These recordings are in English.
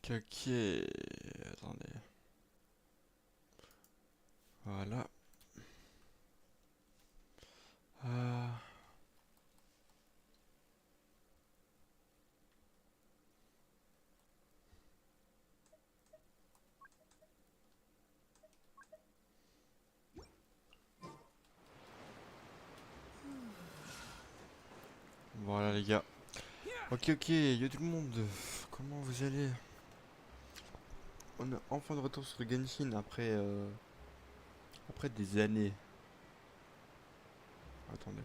Ok, ok. Attendez. Voilà. Euh, Voilà les gars. Ok, ok. Yo tout le monde. Comment vous allez? On est enfin de retour sur Genshin après des années. Attendez.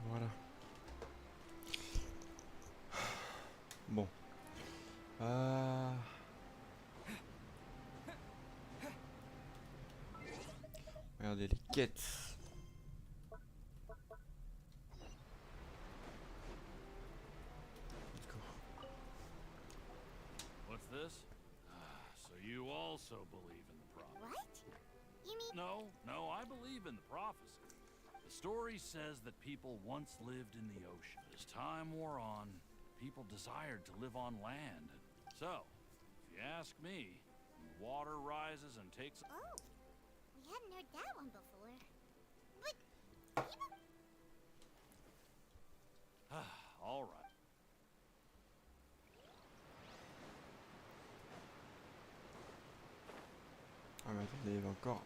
Voilà. Bon. Euh... Regardez les quêtes. Let's go. What's this? So you also believe in the prophecy? What? You mean... No, I believe in the prophecy. The story says that people once lived in the ocean. As time wore on, people desired to live on land. So, if you ask me, when the water rises and takes... Oh, we hadn't heard that one before. But people... All right. Ah mais attendez, il y avait encore.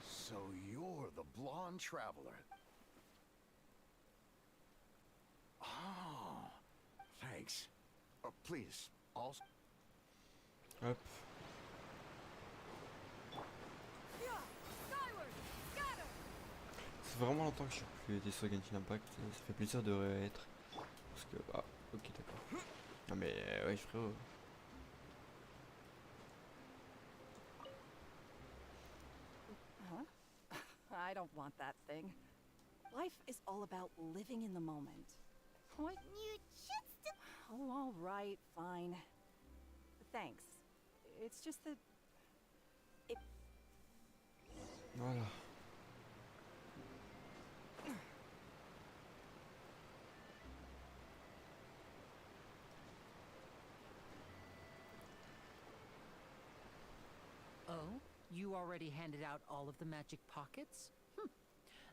So you're the blonde traveler. Oh, thanks. Please, also... Hop. C'est vraiment longtemps que je suis plus été sur Genshin Impact. Ça fait plaisir de réêtre. Parce que. Ah, ok, d'accord. Ah, mais ouais, frérot. Huh? I don't want that thing. Life is all about living in the moment. What? You should still... Oh, all right, fine. Thanks. It's just that... Voilà. Oh, you already handed out all of the magic pockets?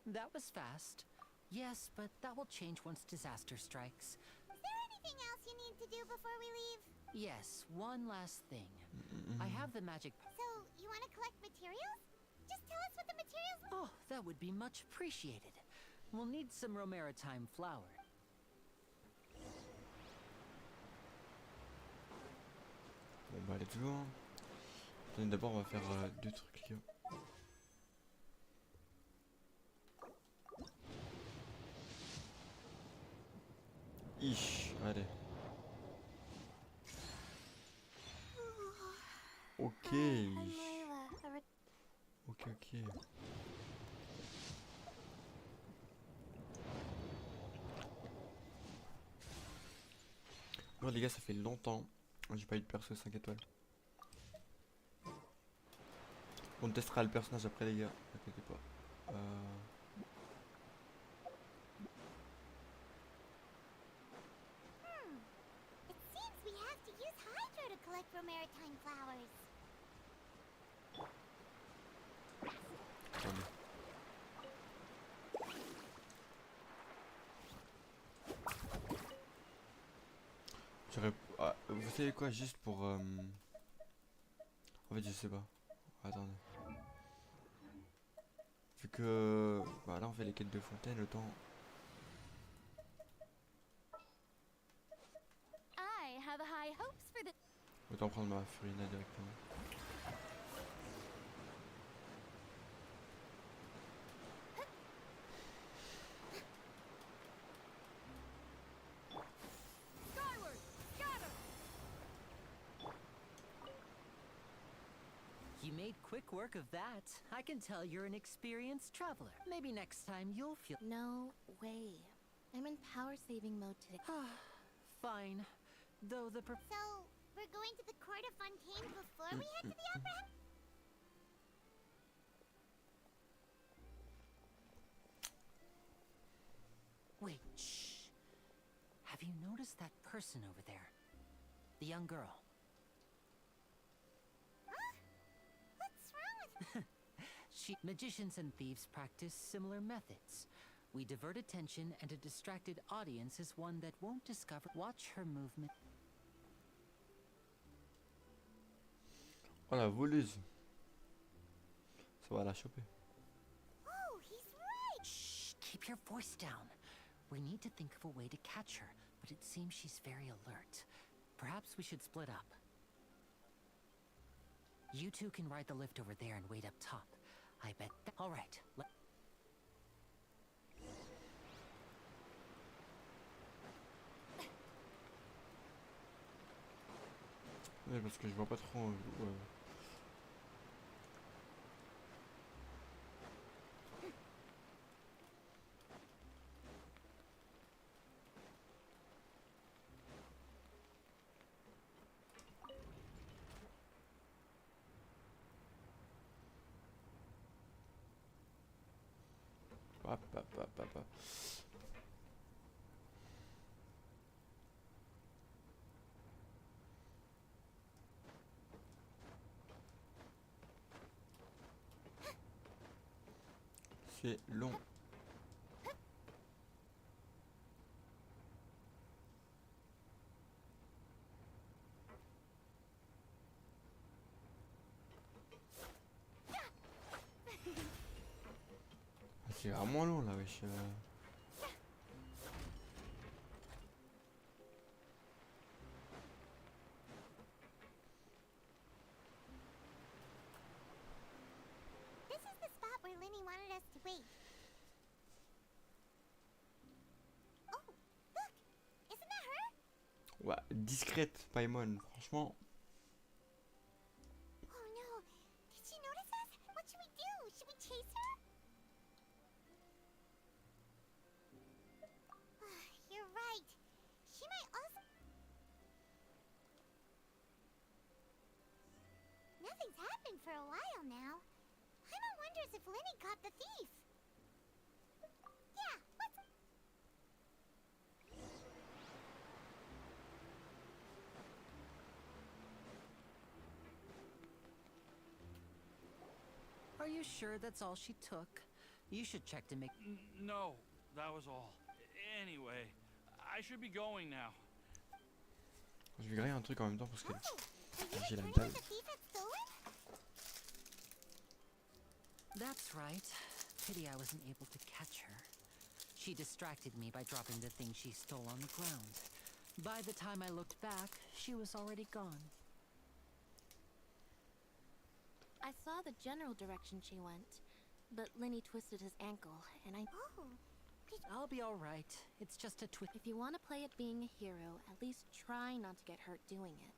That was fast. Yes, but that will change once disaster strikes. Is there anything else you need to do before we leave? Yes, one last thing. I have the magic So, you want to collect materials? Just tell us what the materials... Oh, that would be much appreciated. We'll need some Romaritime flour. Bon, bah, let's go. Hein. Attendez, d'abord, on va faire deux trucs là. Ich, allez. Ok. Ok, ok. Bon les gars, ça fait longtemps. J'ai pas eu de perso 5 étoiles. On testera le personnage après les gars, t'inquiète pas. It seems we have to use Hydro to collect Romaritime flowers. Attendez. Ah, vous savez quoi, juste pour... En fait, je sais pas. Attendez. Vu que... Bah là, on fait les quêtes de fontaine, autant... I have high hopes for the... Autant prendre ma Furina directement. You made made quick work of that. I can tell you're an experienced traveler. Maybe next time you'll feel... No way. I'm in power saving mode today. Fine. Though the So, we're going to the court of Fontaine before we head to the opera? Wait, shh. Have you noticed that person over there? The young girl. Huh? What's wrong with Magicians and thieves practice similar methods. We divert attention, and a distracted audience is one that won't discover. Watch her movement. Oh, la voleuse. Ça va la choper. Oh, he's right! Shh, keep your voice down. We need to think of a way to catch her, but it seems she's very alert. Perhaps we should split up. You two can ride the lift over there and wait up top. I bet that... All right. Ouais, parce que je vois pas trop. Ouais. Hop, hop, hop, hop, hop. C'est long. C'est vraiment long là, wesh. This is the spot where Linny wanted us to wait. Oh, look! Isn't that her? Ouais, discrète, Paimon. Franchement. Oh no! Did she notice us? What should we do? Should we chase her? You're right. She might also... Nothing's happened for a while now. Paimon wonders if Linny caught the thief. Yeah, let's... Are you sure that's all she took? You should check to make... No, that was all. Anyway, I should be going now. Je vais griller un truc en même temps parce que Oh, are you j'ai la returning dalle. what the thief had stolen? That's right. Pity I wasn't able to catch her. She distracted me by dropping the thing she stole on the ground. By the time I looked back, she was already gone. I saw the general direction she went, but Linny twisted his ankle, and I... Oh, I'll be all right. It's just a twist. If you want to play at being a hero, at least try not to get hurt doing it.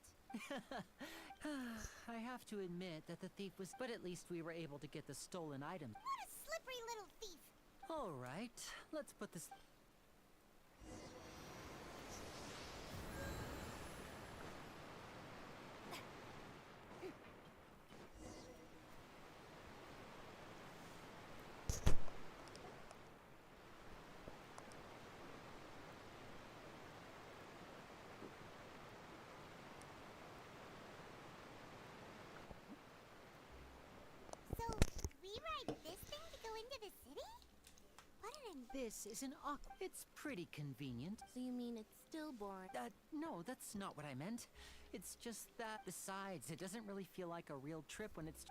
I have to admit that the thief was... But at least we were able to get the stolen item. what a slippery little thief! All right, let's put this... So, we ride this thing to go into the city? What an... This is an It's pretty convenient. So you mean it's still boring? No, that's not what I meant. It's just that, besides, it doesn't really feel like a real trip when it's...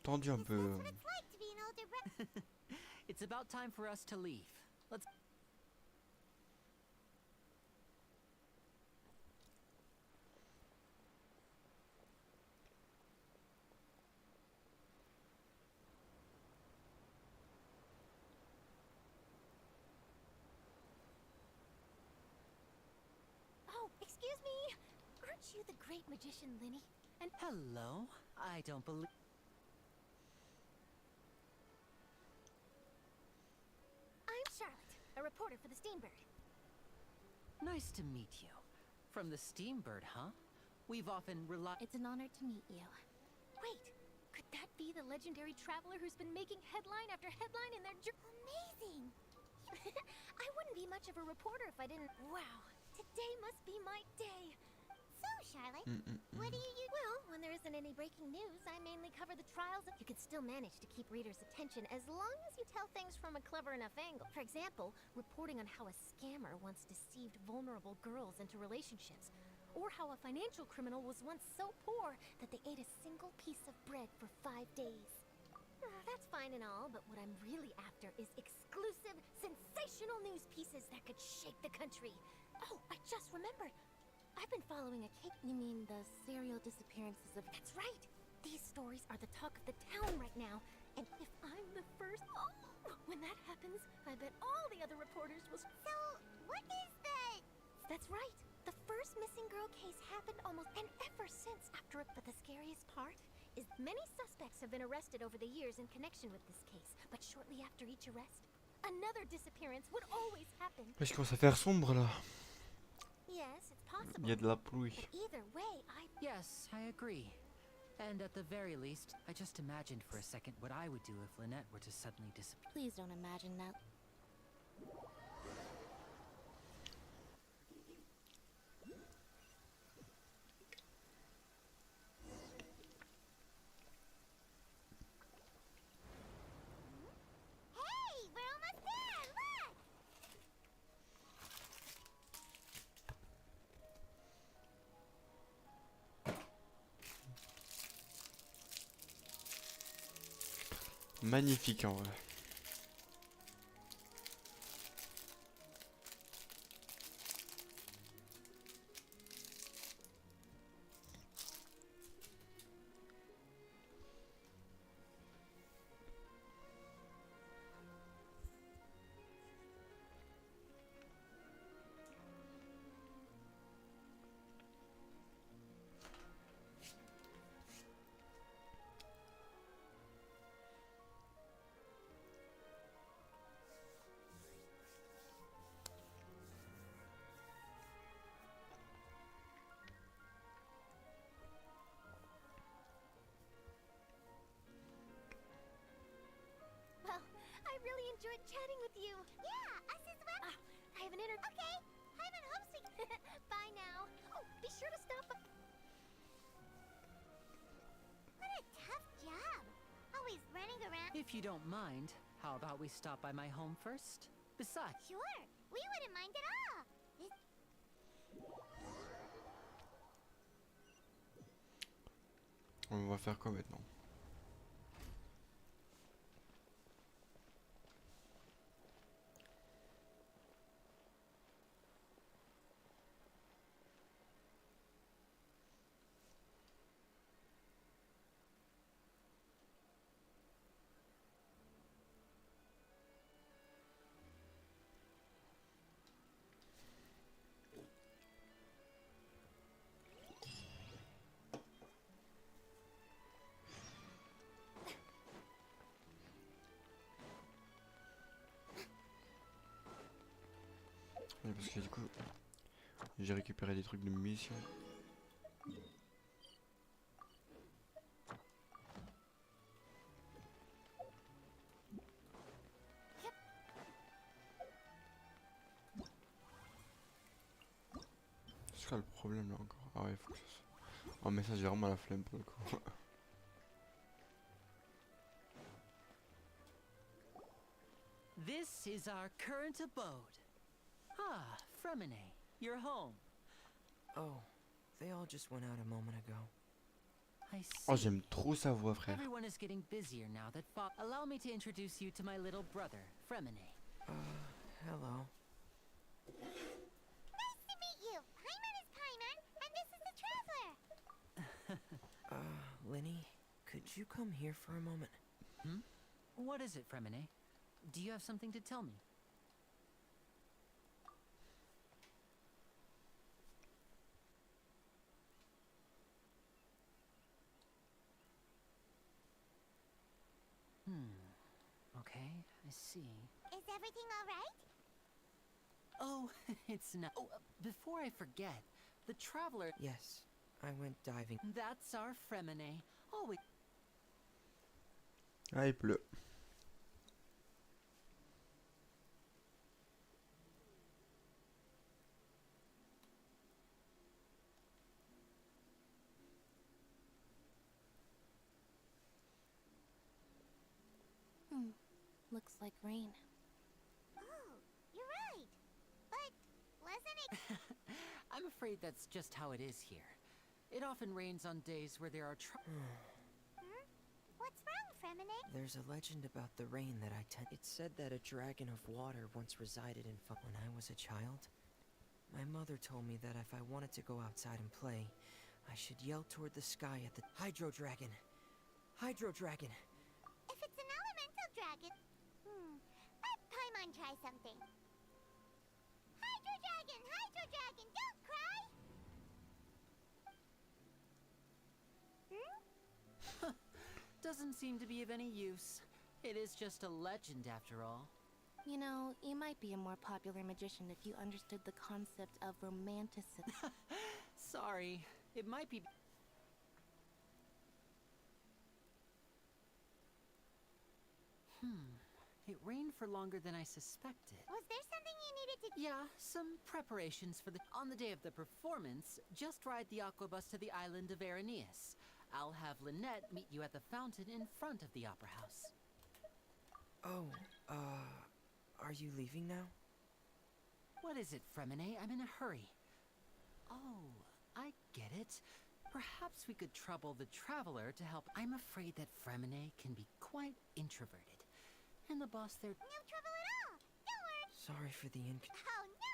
Tendu un peu. That's what it's like to be an older brother. It's about time for us to leave. Let's... Oh, excuse me! Aren't Aren't you the great magician, Linny? And Hello. I don't believe. I'm Charlotte, a reporter for the Steambird. Nice to meet you. From the Steambird, huh? We've often relied. It's an honor to meet you. Wait, could that be the legendary traveler who's been making headline after headline in their Amazing! I wouldn't be much of a reporter if I didn't. Wow, today must be my day. So, Charlotte, what do you use? Well, when there isn't any breaking news, I mainly cover the trials. You can still manage to keep readers' attention as long as you tell things from a clever enough angle. For example, reporting on how a scammer once deceived vulnerable girls into relationships. Or how a financial criminal was once so poor that they ate a single piece of bread for 5 days. That's fine and all, but what I'm really after is exclusive, sensational news pieces that could shake the country. Oh, I just remembered. I've been following a case. You mean the serial disappearances of... That's right! These stories are the talk of the town right now. And if I'm the first... Oh, when that happens, I bet all the other reporters will... So, what is that? That's right. The first missing girl case happened almost... And ever since after it... But the scariest part is many suspects have been arrested over the years in connection with this case. But shortly after each arrest, another disappearance would always happen. Je commence à faire sombre là. Yes, it's possible. Il y a de la pluie. But either way, Yes, I agree. And at the very least, I just imagined for a second what I would do if Lynette were to suddenly disappear. Please don't imagine that. Hey, we're almost there! Look! Magnifique en vrai. Well, I really enjoyed chatting with you. Yeah, us as well. I have an interview. Okay, I'm in hopes we... Bye now. Oh, be sure to stop by. What a tough job. Always running around. If you don't mind, how about we stop by my home first? Besides, Sure, we wouldn't mind at all. On va faire quoi maintenant? Oui, parce que du coup, j'ai récupéré des trucs de mission. C'est quoi le problème là encore? Ah ouais, faut que ça soit... Oh mais ça j'ai vraiment la flemme pour le coup. this is our current abode. Ah, Fremine, you're home. Oh, they all just went out a moment ago. I Oh see. j'aime trop sa voix frère. Everyone is getting busier now that Allow me to introduce you to my little brother, Fremine. Hello. Nice to meet you. Paimon is Paimon, and this is the Traveler. Linny, could you come here for a moment? What is it, Fremine? Do you have something to tell me? Okay, I see. Is everything alright? Oh, it's not. Oh, before I forget, the traveler. Yes, I went diving. That's our Fremine. Always. Ah, il pleut. Looks like rain. Oh, you're right. But wasn't it? I'm afraid that's just how it is here. It often rains on days where there are What's wrong, Fremine? There's a legend about the rain that I tend. It said that a dragon of water once resided in when I was a child. My mother told me that if I wanted to go outside and play, I should yell toward the sky at the Hydro Dragon. Hydro Dragon. If it's an elemental dragon, let Paimon try something. Hydro dragon, don't cry. Doesn't seem to be of any use. It is just a legend after all. You know, you might be a more popular magician if you understood the concept of romanticism. Sorry, it might be. It rained for longer than I suspected. Was there something you needed to? Yeah, some preparations for the. On the day of the performance, just ride the aquabus to the island of Araneus. I'll have Lynette meet you at the fountain in front of the opera house. Oh, are you leaving now? What is it, Fremine? I'm in a hurry. Oh, I get it. Perhaps we could trouble the traveler to help. I'm afraid that Fremine can be quite introverted. And the boss there. No trouble at all. Don't worry. Sorry for the Oh, no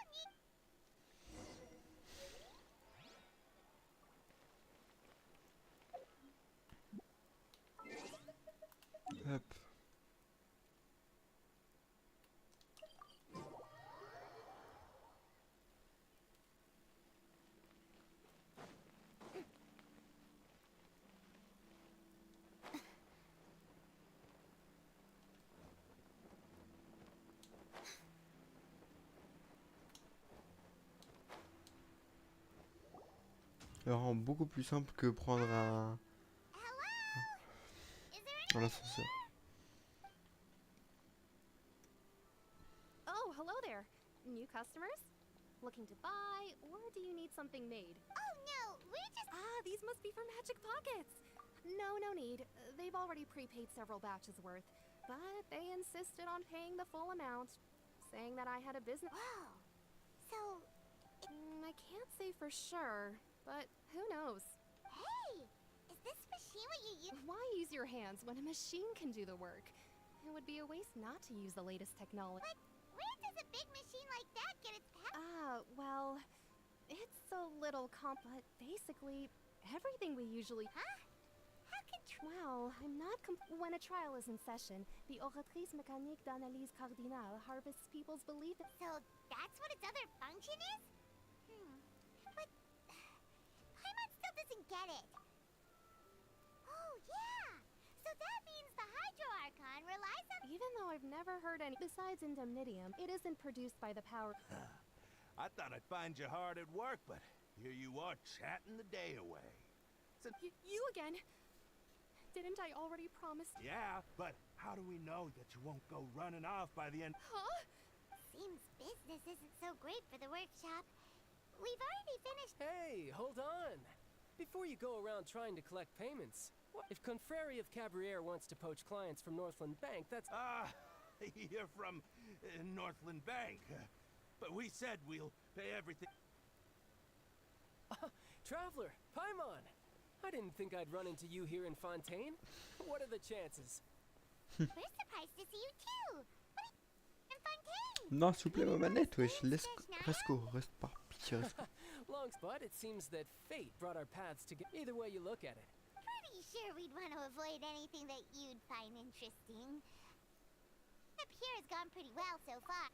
need. Hop. Ça rend beaucoup plus simple que prendre un ascenseur. Oh, hello there. New customers? Looking to buy, or do you need something made? Oh no, we just. Ah, these must be for Magic Pockets. No, no need. They've already prepaid several batches worth, but they insisted on paying the full amount, saying that I had a business. Whoa. So, I can't say for sure, but who knows? hey, is this machine what you use? Why use your hands when a machine can do the work? It would be a waste not to use the latest technology. But where does a big machine like that get its power? Well, it's a little but basically, everything we usually. Huh? How can Well, I'm not when a trial is in session, the oratrice mécanique d'analyse cardinale harvests people's belief. So that's what its other function is? But Paimon still doesn't get it. Oh yeah. So that means the Hydro Archon relies on. Even though I've never heard any. Besides indemnitium, it isn't produced by the power. I thought I'd find you hard at work, but here you are chatting the day away. You again? Didn't I already promise? Yeah, but how do we know that you won't go running off by the end? Huh? Seems business isn't so great for the workshop. We've already finished. Hey, hold on. Before you go around trying to collect payments, if Confreri of Cabriere wants to poach clients from Northland Bank, that's... Ah, you're from Northland Bank. But we said we'll pay everything. Traveler, Paimon! I didn't think I'd run into you here in Fontaine. What are the chances? We're surprised to see you too. In Fontaine. Non, s'il vous plaît, ma manette, wesh. Reste par pitié, reste. Long but it seems that fate brought our paths together. Either way you look at it. Pretty sure we'd want to avoid anything that you'd find interesting. Up here has gone pretty well so far.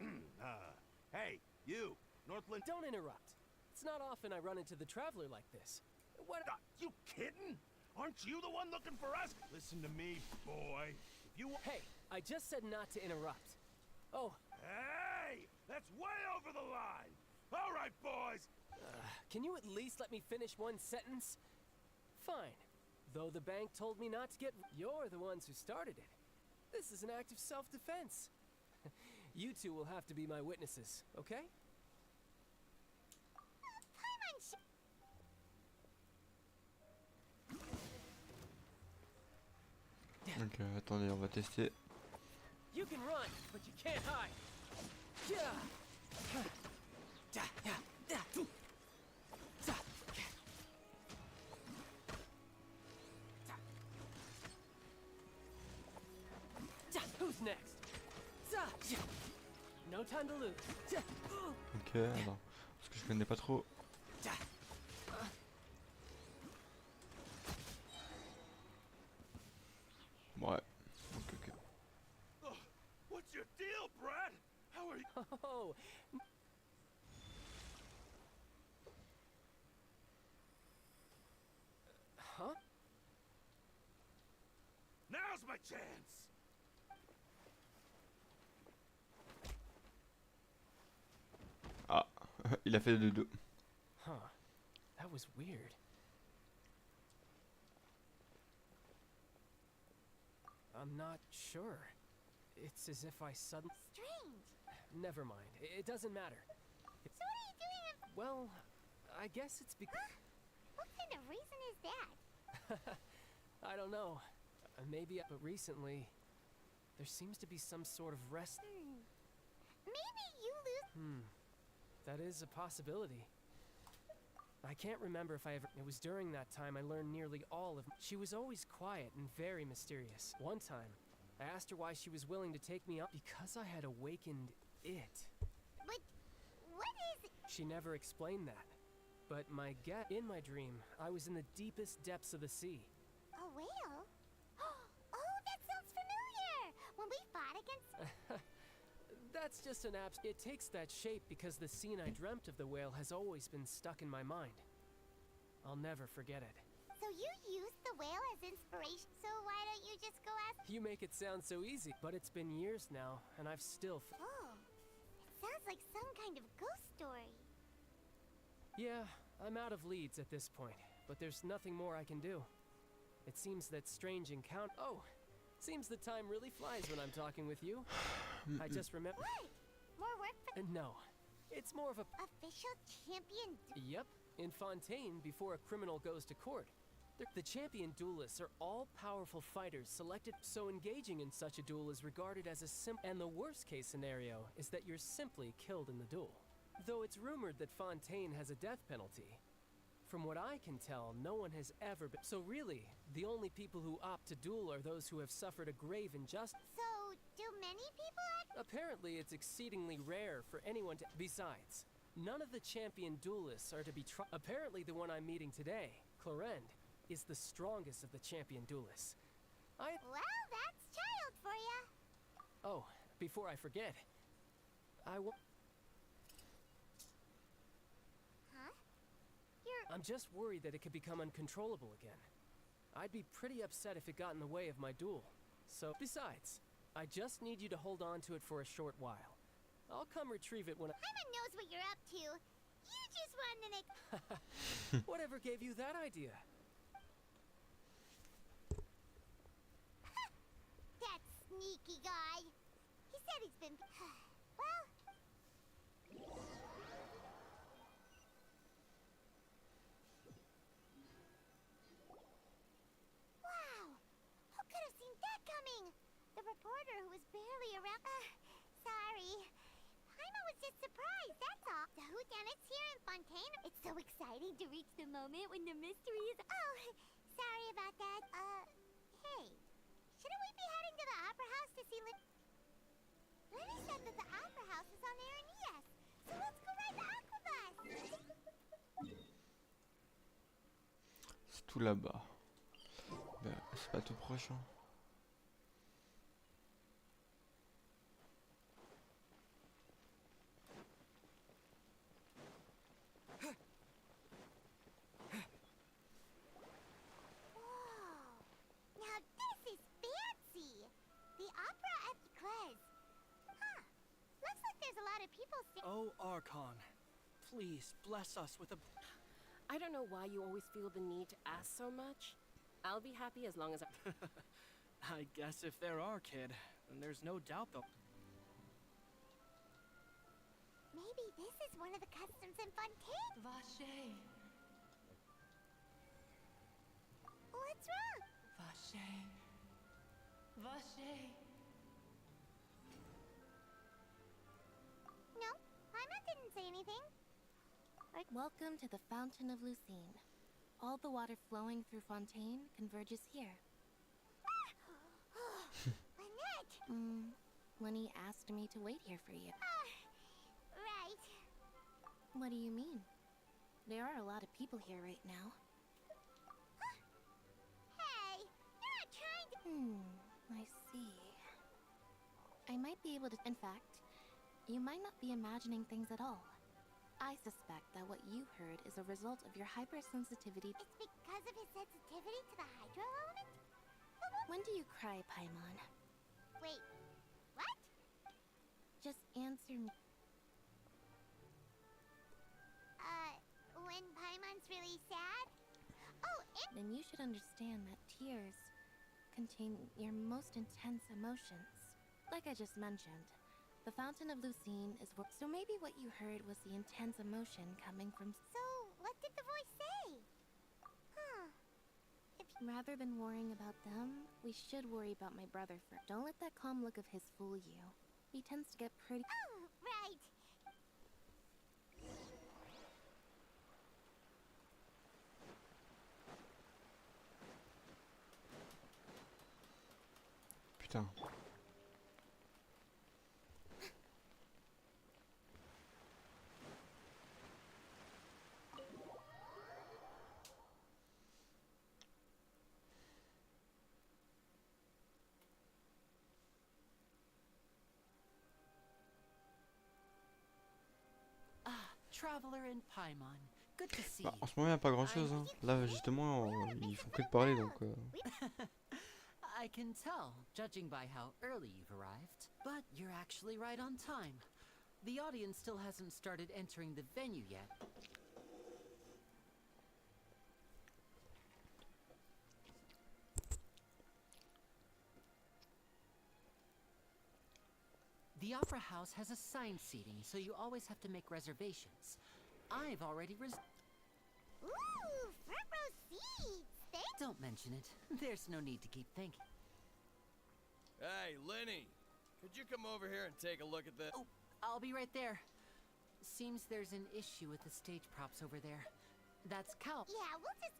Hey, you, Northland... Don't interrupt. It's not often I run into the traveler like this. What? You kidding? Aren't you the one looking for us? Listen to me, boy. If you... Hey, I just said not to interrupt. Oh, Hey! That's way over the line! All right, boys! can you at least let me finish one sentence? Fine. Though the bank told me not to get... You're the ones who started it. This is an act of self-defense. You two will have to be my witnesses, okay? Ok, attendez, on va tester. You can run, but you can't hide. Yeah. Who's next? No time to lose. Ok, alors, parce que je connais pas trop. Ouais. Ok, ok. What's your deal, Brad? How are you? Oh. Huh? Now's my chance! Ah, il a fait le dodo. Huh. That was weird. I'm not sure. It's as if I suddenly... Strange. Never mind. It doesn't matter. So what are you doing if... Well, I guess it's because... What kind of reason is that? I don't know. Maybe, but recently, there seems to be some sort of rest... Maybe you lose... That is a possibility. I can't remember if I ever... It was during that time I learned nearly all of... She was always quiet and very mysterious. One time, I asked her why she was willing to take me up because I had awakened it. But what is it? She never explained that. But my in my dream, I was in the deepest depths of the sea. A whale? Oh, that sounds familiar! When we fought against... That's just an It takes that shape because the scene I dreamt of the whale has always been stuck in my mind. I'll never forget it. So you used the whale as inspiration, so why don't you just go ask... You make it sound so easy, but it's been years now, and I've still... Oh, it sounds like some kind of ghost story. Yeah, I'm out of leads at this point, but there's nothing more I can do. It seems that strange encounter... Oh, seems the time really flies when I'm talking with you. I just remember... What? More work for... No, it's more of a... Official champion... Yep, in Fontaine, before a criminal goes to court. The champion duelists are all-powerful fighters selected, so engaging in such a duel is regarded as a and the worst-case scenario is that you're simply killed in the duel. Though it's rumored that Fontaine has a death penalty. From what I can tell, no one has ever been... So really, the only people who opt to duel are those who have suffered a grave injustice. So, do many people... Apparently, it's exceedingly rare for anyone to... Besides, none of the champion duelists are to be Apparently, the one I'm meeting today, Clorend, is the strongest of the champion duelists. Well, that's child for ya. Oh, before I forget, I will... Huh? I'm just worried that it could become uncontrollable again. I'd be pretty upset if it got in the way of my duel. So, besides, I just need you to hold on to it for a short while. I'll come retrieve it when Paimon knows what you're up to. You just wanted to... Whatever gave you that idea? That sneaky guy. He said he's been... well... Wow! Who could have seen that coming? The reporter who was barely around... sorry. Paimon was just surprised, that's all. The whodunit's here in Fontaine. It's so exciting to reach the moment when the mystery is... Oh, sorry about that. Hey. Shouldn't we be heading to the Opera House to see Lenny said that the Opera House is on Aranias. So let's go ride the Aquabus. C'est tout là-bas. Ben, c'est pas tout proche, hein. Whoa. Now this is fancy. The Opera there's a lot of people Oh, Archon, please bless us with a... I don't know why you always feel the need to ask so much. I'll be happy as long as I... I guess if there are, kid, then there's no doubt though. Maybe this is one of the customs in Fontaine. Vache, What's wrong? vache, vache. No, Paimon didn't say anything. Welcome to the Fountain of Lucine. All the water flowing through Fontaine converges here. Lynette! Lenny asked me to wait here for you. Right. What do you mean? There are a lot of people here right now. Hey, you're not trying to... I see. I might be able to... In fact, you might not be imagining things at all. I suspect that what you heard is a result of your hypersensitivity. It's because of his sensitivity to the hydro element? When do you cry, Paimon? Wait, what? Just answer me. When Paimon's really sad? Oh, Then you should understand that tears contain your most intense emotions. Like I just mentioned, the Fountain of Lucine is where... So maybe what you heard was the intense emotion coming from... So, what did the voice say? Rather than worrying about them, we should worry about my brother first. Don't let that calm look of his fool you. He tends to get pretty... Oh, right. Putain. Traveler in Paimon. Good to see Bah, you. en ce moment, il n'y a pas grand chose. Hein. Là, justement, ils font que de parler donc. I can tell, judging by how early you've arrived. But you're actually right on time. The audience still hasn't started entering the venue yet. The Opera House has assigned seating, so you always have to make reservations. I've already Ooh, front row seats. Don't mention it. There's no need to keep thinking. Hey, Lenny! Could you come over here and take a look at this? Oh, I'll be right there. Seems there's an issue with the stage props over there. That's Cal. Yeah, we'll just...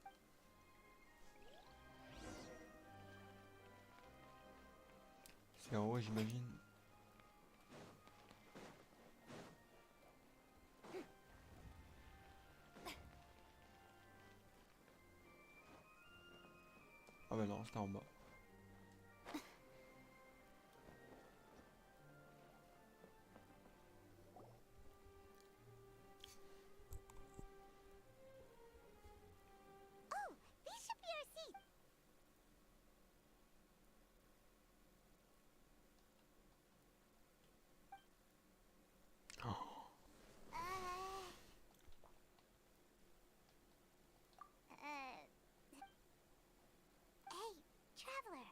C'est en haut, j'imagine. Ah bah non, c'était en bas. Oh, these should be our seats. Hey, traveler.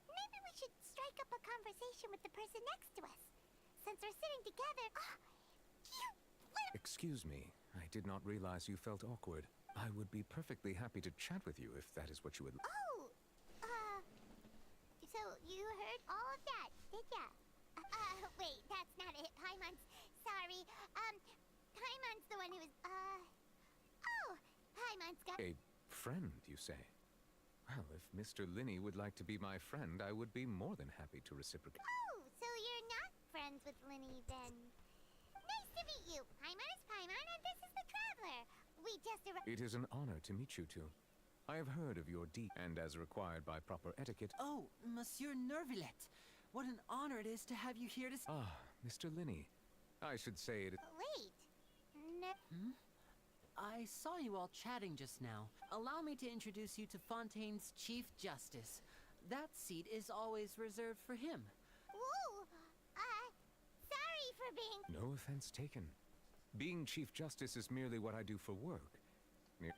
Maybe we should strike up a conversation with the person next to us. Since we're sitting together. Excuse me, I did not realize you felt awkward. I would be perfectly happy to chat with you if that is what you would. Oh, so you heard all of that, did ya? Wait, that's not it. Paimon's sorry. Paimon's the one who was, oh, Paimon's got... A friend, you say? Well, if Mr. Linney would like to be my friend, I would be more than happy to reciprocate. Oh, so you're not friends with Linny then? Nice to meet you. Paimon is Paimon, and this is the Traveler. We just arrived. It is an honor to meet you two. I have heard of your deed, and as required by proper etiquette... Oh, Monsieur Nervillet. What an honor it is to have you here to... Ah, Mr. Linney. I should say it... Wait. I saw you all chatting just now. Allow me to introduce you to Fontaine's Chief Justice. That seat is always reserved for him. Ooh, sorry, sorry for being... No offense taken. Being Chief Justice is merely what I do for work.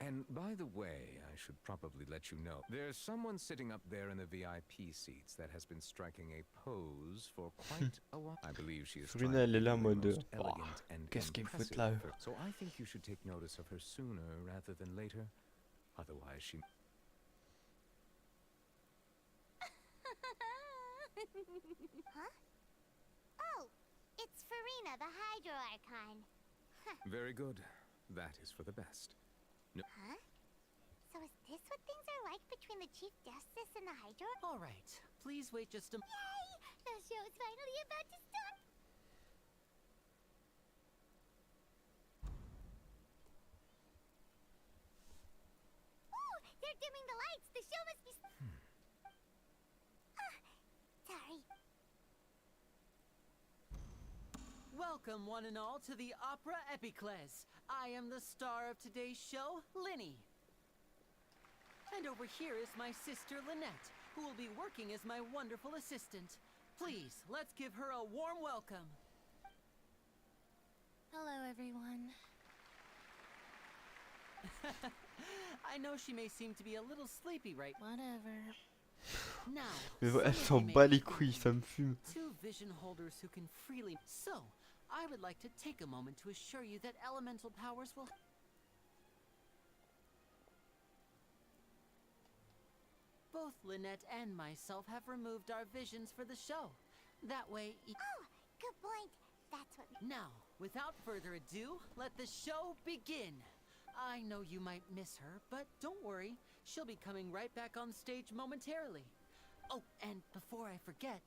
And by the way, I should probably let you know, there's someone sitting up there in the VIP seats that has been striking a pose for quite a while. I believe she is trying Sabrina, to elle est be là en the mode, most elegant and qu'est-ce qu'elle fout impressive là? of her- So I think you should take notice of her sooner rather than later. Otherwise, she... Huh? Oh, it's Farina, the Hydro Archon. Very good. That is for the best. No. Huh? So is this what things are like between the Chief Justice and the Hydro? All right, please wait just a... Yay! The show's finally about to start! Ooh! They're dimming the lights! The show must be... Sorry. Welcome, one and all, to the Opera Epicles. I am the star of today's show, Linny. And over here is my sister, Lynette, who will be working as my wonderful assistant. Please, let's give her a warm welcome. Hello, everyone. I know she may seem to be a little sleepy right Whatever. now. Mais some elle of s'en you may bat les be couilles, ça me fume. two vision holders who can freely... So, I would like to take a moment to assure you that elemental powers will... Both Lynette and myself have removed our visions for the show. That way... Oh, good point. That's what... Now, without further ado, let the show begin. I know you might miss her, but don't worry. She'll be coming right back on stage momentarily. Oh, and before I forget,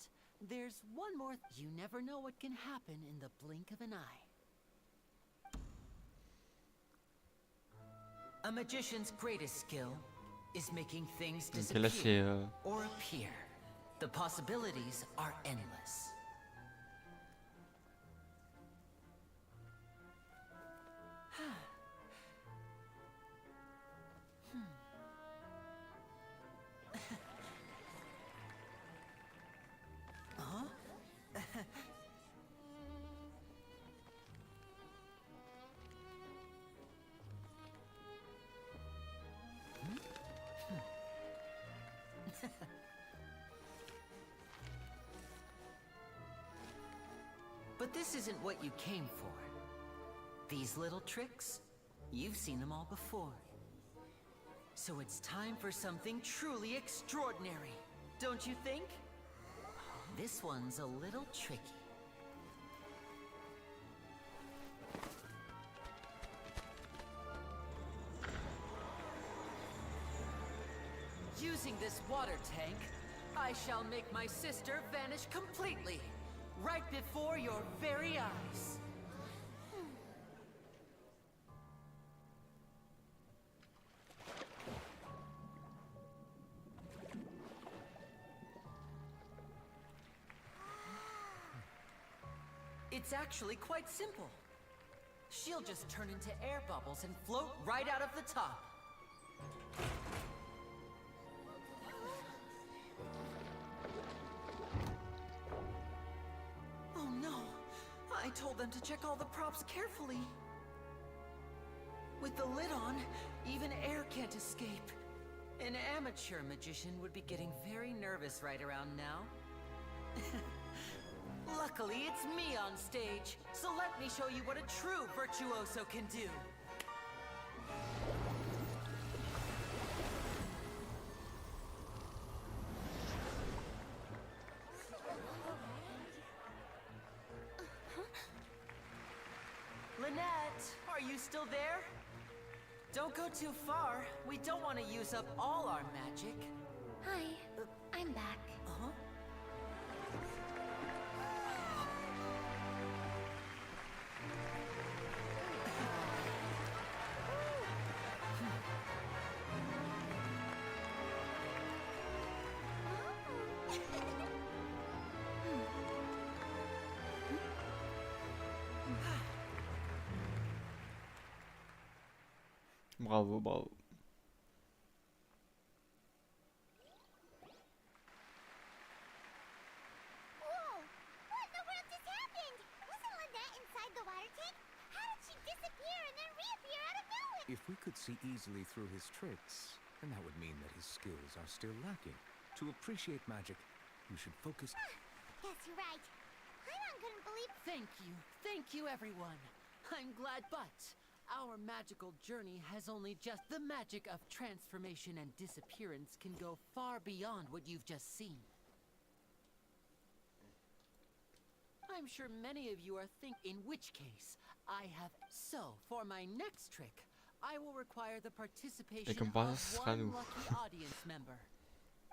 there's one more... You never know what can happen in the blink of an eye. A magician's greatest skill is making things Donc là c'est disappear or appear. The possibilities are endless. But this isn't what you came for. These little tricks, you've seen them all before. So it's time for something truly extraordinary, don't you think? This one's a little tricky. Using this water tank, I shall make my sister vanish completely, right before your very eyes. It's actually quite simple. She'll just turn into air bubbles and float right out of the top. Oh no! I told them to check all the props carefully. With the lid on, even air can't escape. An amateur magician would be getting very nervous right around now. Luckily, it's me on stage, so let me show you what a true virtuoso can do. Lynette, are you still there? Don't go too far. We don't want to use up all our magic. Hi, I'm back. Uh-huh. Bravo, bravo. Whoa! What in the world just happened? Was it If we could see easily through his tricks, then that would mean that his skills are still lacking. To appreciate magic, you should focus. Yes, you're right. Paimon couldn't believe. Thank you, everyone. I'm glad, but our magical journey has only just. The magic of transformation and disappearance can go far beyond what you've just seen. I'm sure many of you are in which case, I have. So, for my next trick, I will require the participation of one lucky audience member.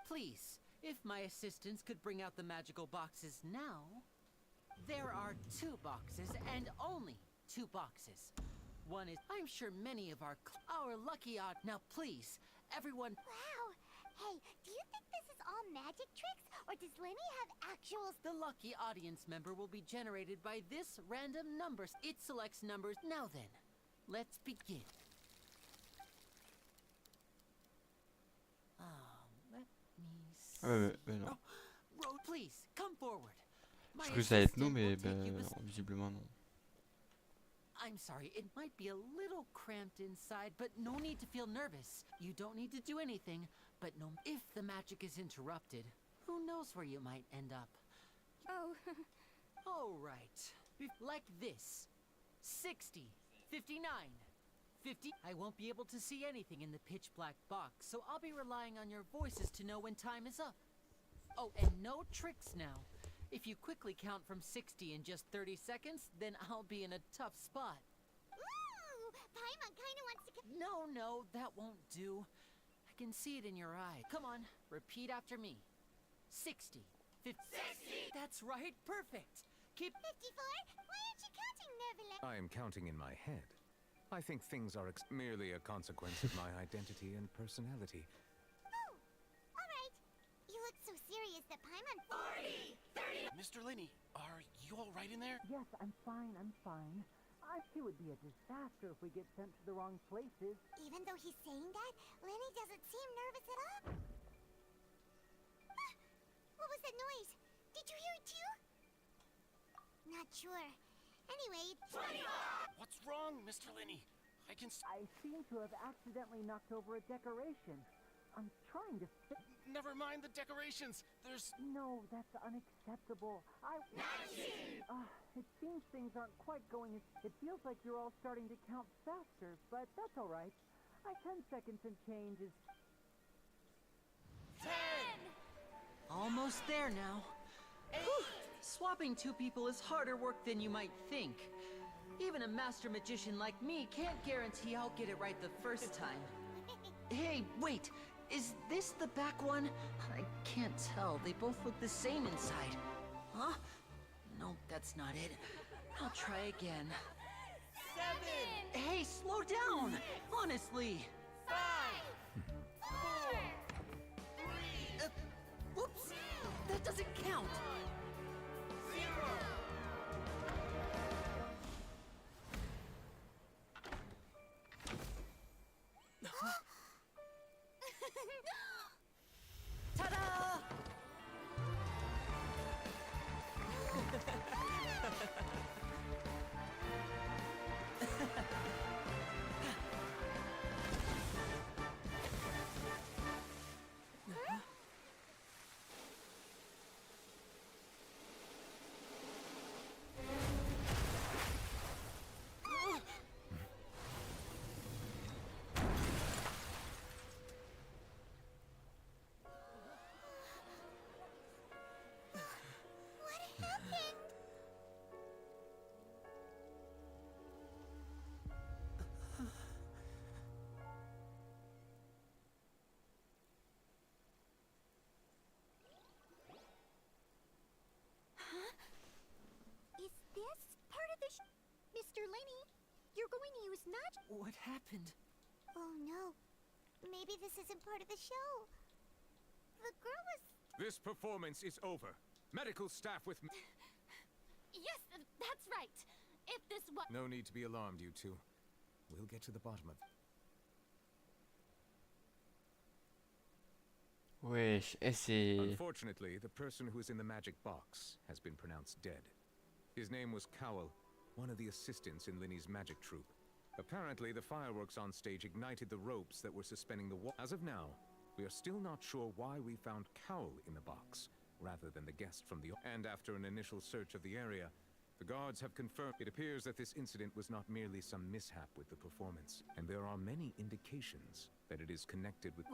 Please, if my assistants could bring out the magical boxes now. There are 2 boxes and only 2 boxes. One is. I'm sure many of our lucky odd. Now, please, everyone. Wow. Hey, do you think this is all magic tricks, or does Lenny have actual? The lucky audience member will be generated by this random numbers. It selects numbers. Now then, let's begin. Let me see. Non. Please, come forward. Je crois que ça allait être nous, mais visiblement non. I'm sorry, it might be a little cramped inside, but no need to feel nervous. You don't need to do anything, but no. If the magic is interrupted, who knows where you might end up? Oh. All right. Like this. 60, 59, 50. I won't be able to see anything in the pitch black box, so I'll be relying on your voices to know when time is up. Oh, and no tricks now. If you quickly count from 60 in just 30 seconds, then I'll be in a tough spot. Ooh, Paimon kinda wants to. No, that won't do. I can see it in your eye. Come on, repeat after me. 60, 50. 60! That's right, perfect. Keep. 54? Why aren't you counting, Nervalet? I am counting in my head. I think things are merely a consequence of my identity and personality. Oh, all right. You look so serious that Paimon. 40, 30. Mr. Linney, are you all right in there? Yes, I'm fine. It would be a disaster if we get sent to the wrong places. Even though he's saying that, Lenny doesn't seem nervous at all. Ah, what was that noise? Did you hear it too? Not sure. Anyway, 24! What's wrong, Mr. Linney? I seem to have accidentally knocked over a decoration. I'm trying to fit. Never mind the decorations. There's. No, that's unacceptable. 19! It seems things aren't quite going as. It feels like you're all starting to count faster, but that's all right. 10 seconds and change is. 10! Almost there now. Swapping 2 people is harder work than you might think. Even a master magician like me can't guarantee I'll get it right the first time. Hey, wait! Is this the back one? I can't tell. They both look the same inside. Huh? No, that's not it. I'll try again. 7! Hey, slow down! Honestly! 5! 4! 3! Whoops! That doesn't count! 0! Ta-da! Is this part of the Mr. Linney, you're going to use magic? What happened? Oh no. Maybe this isn't part of the show. The girl was. This performance is over. Medical staff with me. Yes, that's right. If this was. No need to be alarmed, you two. We'll get to the bottom of it. Wesh, c'est. Unfortunately, the person who is in the magic box has been pronounced dead. His name was Cowell, one of the assistants in Linny's magic troupe. Apparently, the fireworks on stage ignited the ropes that were suspending the wall. As of now, we are still not sure why we found Cowl in the box, rather than the guest from the... And after an initial search of the area, the guards have confirmed it appears that this incident was not merely some mishap with the performance, and there are many indications that it is connected with...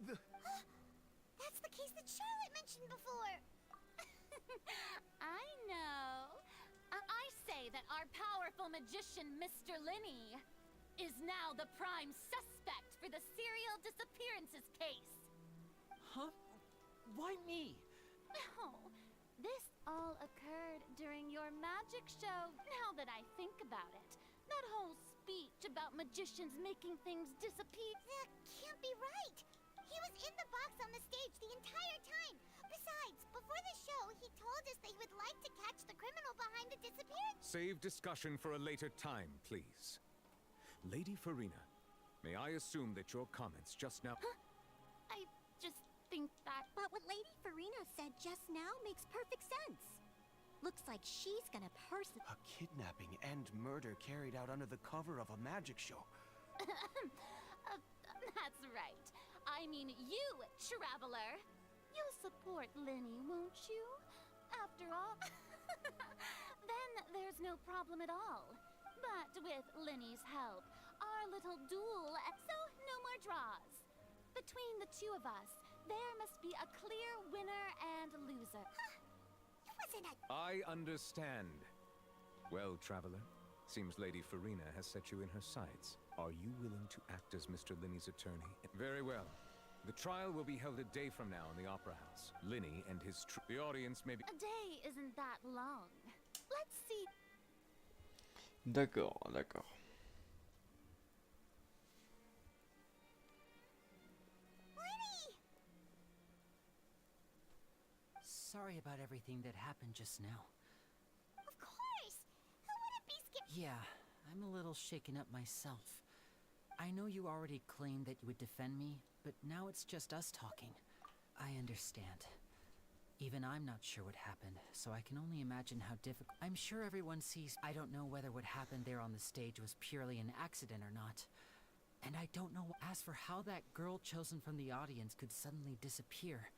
That's the case that Charlotte mentioned before. I know. I say that our powerful magician, Mr. Linney, is now the prime suspect for the serial disappearances case. Huh? Why me? No, this all occurred during your magic show. Now that I think about it, that whole speech about magicians making things disappear. That can't be right. He was in the box on the stage the entire time. Besides, before the show, he told us they would like to catch the criminal behind the disappearance. Save discussion for a later time, please. Lady Farina, may I assume that your comments just now... Huh? I just think that... But what Lady Farina said just now makes perfect sense. Looks like she's gonna A kidnapping and murder carried out under the cover of a magic show. That's right. I mean you, traveler. You'll support Linny, won't you? After all, then there's no problem at all. But with Linny's help, our little duel, so no more draws. Between the two of us, there must be a clear winner and loser. It wasn't a... I understand. Well, traveler, seems Lady Farina has set you in her sights. Are you willing to act as Mr. Linney's attorney? Very well. The trial will be held a day from now in the Opera House. Linney and his the audience may be... A day isn't that long. Let's see. D'accord, d'accord. Sorry about everything that happened just now. Of course! Who wouldn't be scared? Yeah, I'm a little shaken up myself. I know you already claimed that you would defend me, but now it's just us talking. I understand. Even I'm not sure what happened, so I can only imagine how difficult... I'm sure everyone sees... I don't know whether what happened there on the stage was purely an accident or not. And I don't know as for how that girl chosen from the audience could suddenly disappear.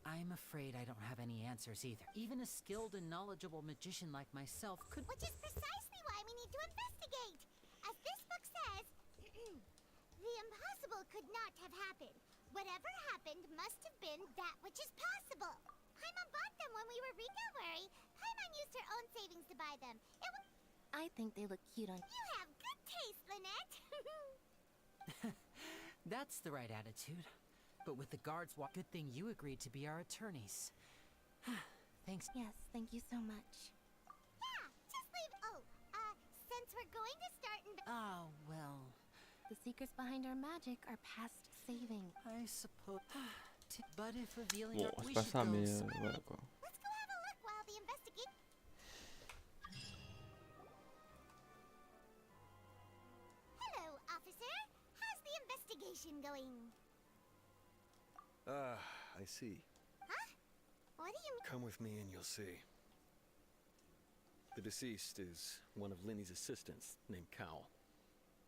I'm afraid I don't have any answers either. Even a skilled and knowledgeable magician like myself could... Which is precisely why we need to investigate. As this book says, the impossible could not have happened. Whatever happened must have been that which is possible. Paimon bought them when we were retail worry. Paimon used her own savings to buy them. I think they look cute on... You have good taste, Lynette. That's the right attitude. But with the guards, good thing you agreed to be our attorneys. Thanks. Yes, thank you so much. Yeah, just leave... Oh, since we're going to start in... Oh, well... The secrets behind our magic are past saving. I suppose... But if revealing Bon, our... c'est pas ça, mais voilà quoi. Let's go have a look while the investigate... Hello, officer. How's the investigation going? I see. Huh? What do you mean? Come with me and you'll see. The deceased is one of Linny's assistants, named Cowell.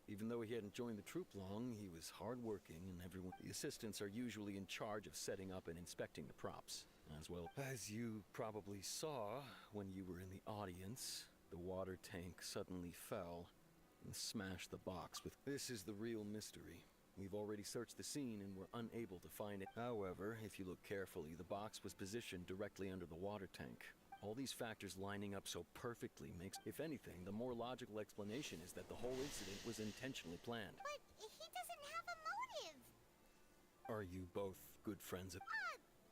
Even though he hadn't joined the troupe long, he was hardworking, and everyone... The assistants are usually in charge of setting up and inspecting the props. As well as you probably saw when you were in the audience, the water tank suddenly fell and smashed the box with... This is the real mystery. We've already searched the scene and were unable to find it. However, if you look carefully, the box was positioned directly under the water tank. All these factors lining up so perfectly makes... If anything, the more logical explanation is that the whole incident was intentionally planned. But he doesn't have a motive. Are you both good friends of...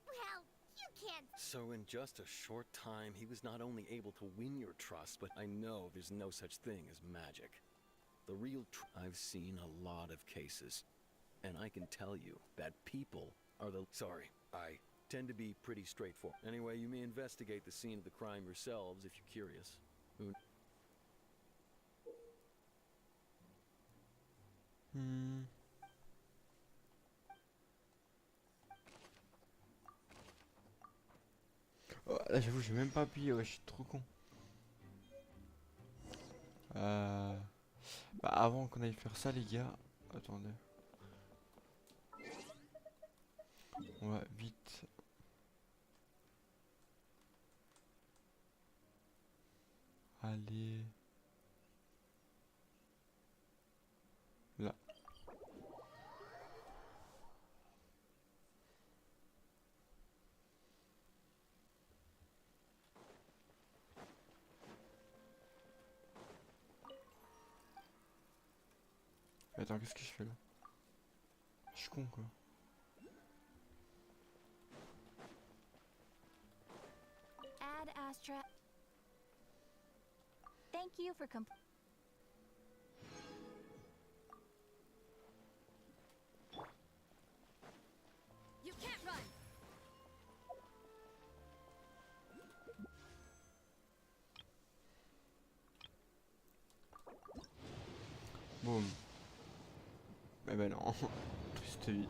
Well, you can't... So in just a short time, he was not only able to win your trust, but I know there's no such thing as magic. The real I've seen a lot of cases, and I can tell you that people are the... Sorry, I tend to be pretty straightforward. Anyway, you may investigate the scene of the crime yourselves if you're curious. Oh, là j'avoue j'ai même pas appuyé, ouais, je suis trop con. Bah, avant qu'on aille faire ça, les gars. Attendez. On va vite. Aller. Là. Mais attends, qu'est-ce que je fais là? Je suis con quoi. Ad Astra. Thank you for You can't run! Boum. Eh ben non. Triste vie.